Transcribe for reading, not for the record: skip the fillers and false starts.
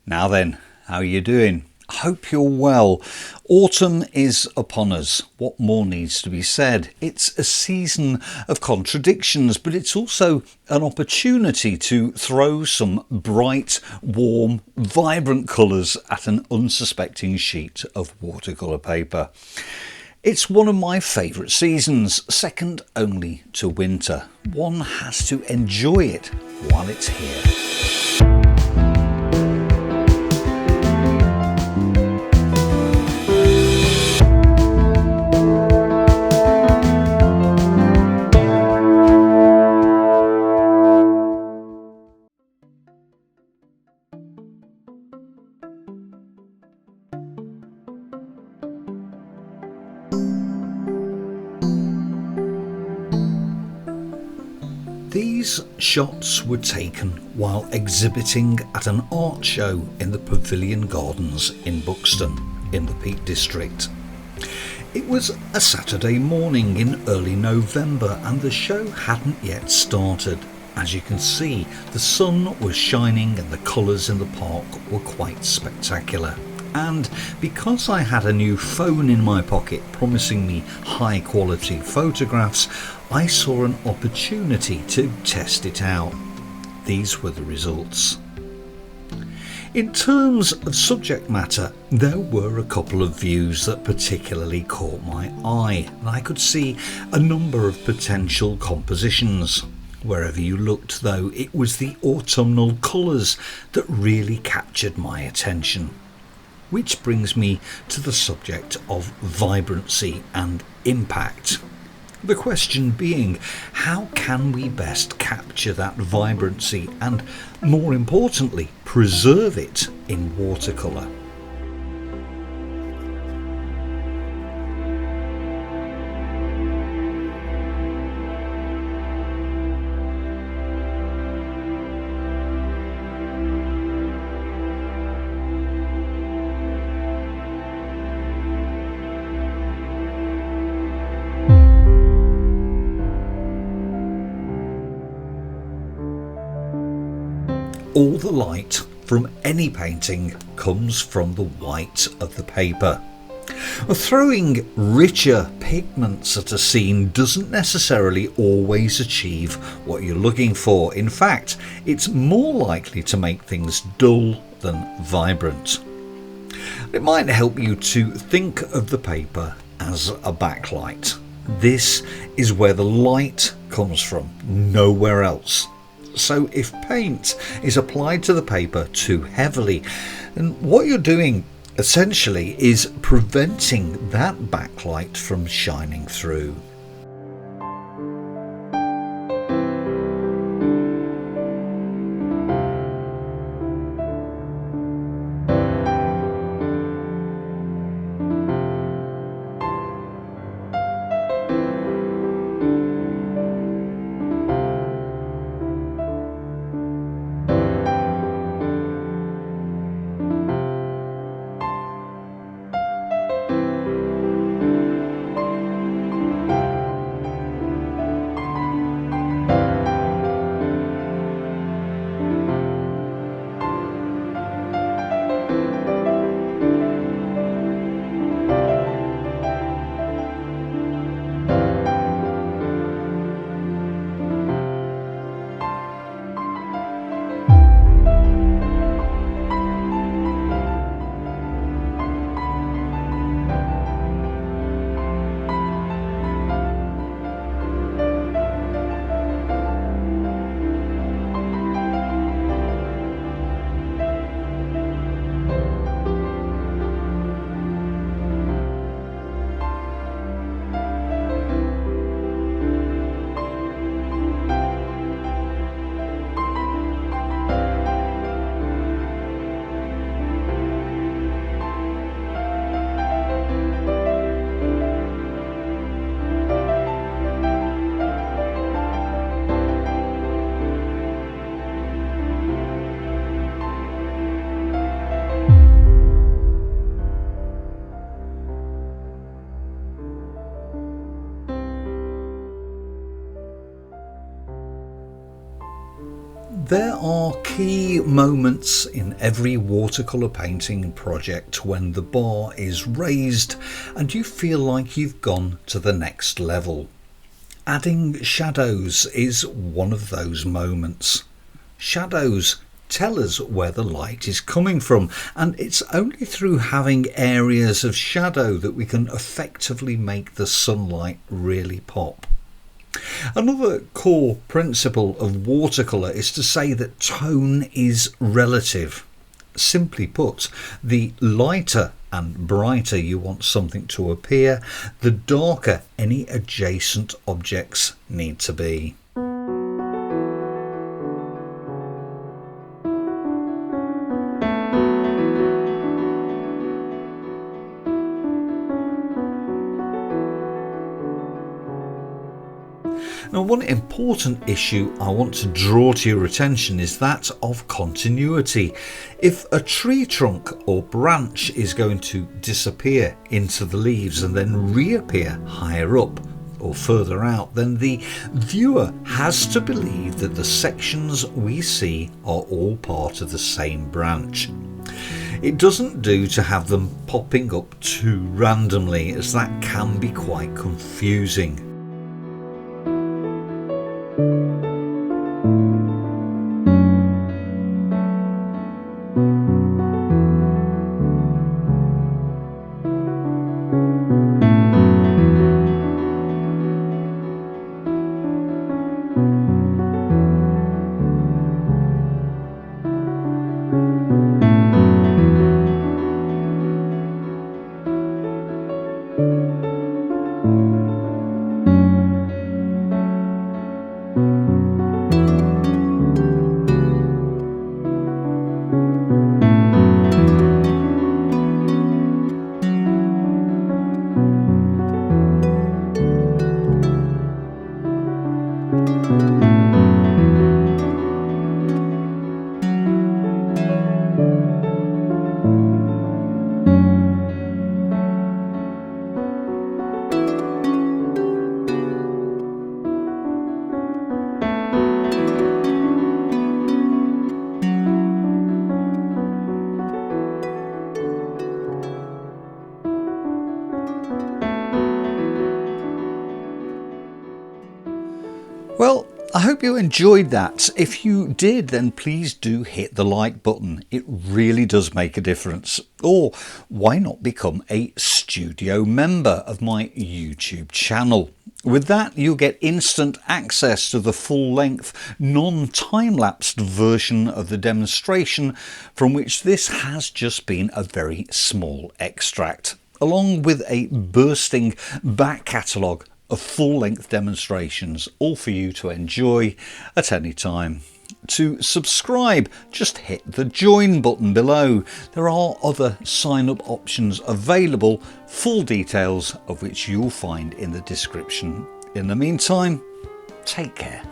Now then, how are you doing? I hope you're well. Autumn is upon us. What more needs to be said? It's a season of contradictions, but it's also an opportunity to throw some bright, warm, vibrant colours at an unsuspecting sheet of watercolour paper. It's one of my favourite seasons, second only to winter. One has to enjoy it while it's here. These shots were taken while exhibiting at an art show in the Pavilion Gardens in Buxton, in the Peak District. It was a Saturday morning in early November and the show hadn't yet started. As you can see, the sun was shining and the colours in the park were quite spectacular. And because I had a new phone in my pocket promising me high quality photographs, I saw an opportunity to test it out. These were the results. In terms of subject matter, there were a couple of views that particularly caught my eye, and I could see a number of potential compositions. Wherever you looked though, it was the autumnal colours that really captured my attention. Which brings me to the subject of vibrancy and impact. The question being, how can we best capture that vibrancy and, more importantly, preserve it in watercolour? All the light from any painting comes from the white of the paper. Throwing richer pigments at a scene doesn't necessarily always achieve what you're looking for. In fact, it's more likely to make things dull than vibrant. It might help you to think of the paper as a backlight. This is where the light comes from, nowhere else. So if paint is applied to the paper too heavily, then what you're doing essentially is preventing that backlight from shining through. There are key moments in every watercolour painting project when the bar is raised and you feel like you've gone to the next level. Adding shadows is one of those moments. Shadows tell us where the light is coming from, and it's only through having areas of shadow that we can effectively make the sunlight really pop. Another core principle of watercolour is to say that tone is relative. Simply put, the lighter and brighter you want something to appear, the darker any adjacent objects need to be. Now, one important issue I want to draw to your attention is that of continuity. If a tree trunk or branch is going to disappear into the leaves and then reappear higher up or further out, then the viewer has to believe that the sections we see are all part of the same branch. It doesn't do to have them popping up too randomly, as that can be quite confusing. Well, I hope you enjoyed that. If you did, then please do hit the like button. It really does make a difference. Or why not become a studio member of my YouTube channel? With that, you'll get instant access to the full-length, non-time-lapsed version of the demonstration, from which this has just been a very small extract, along with a bursting back catalogue of full-length demonstrations, all for you to enjoy at any time. To subscribe, just hit the join button below. There are other sign-up options available, full details of which you'll find in the description. In the meantime, take care.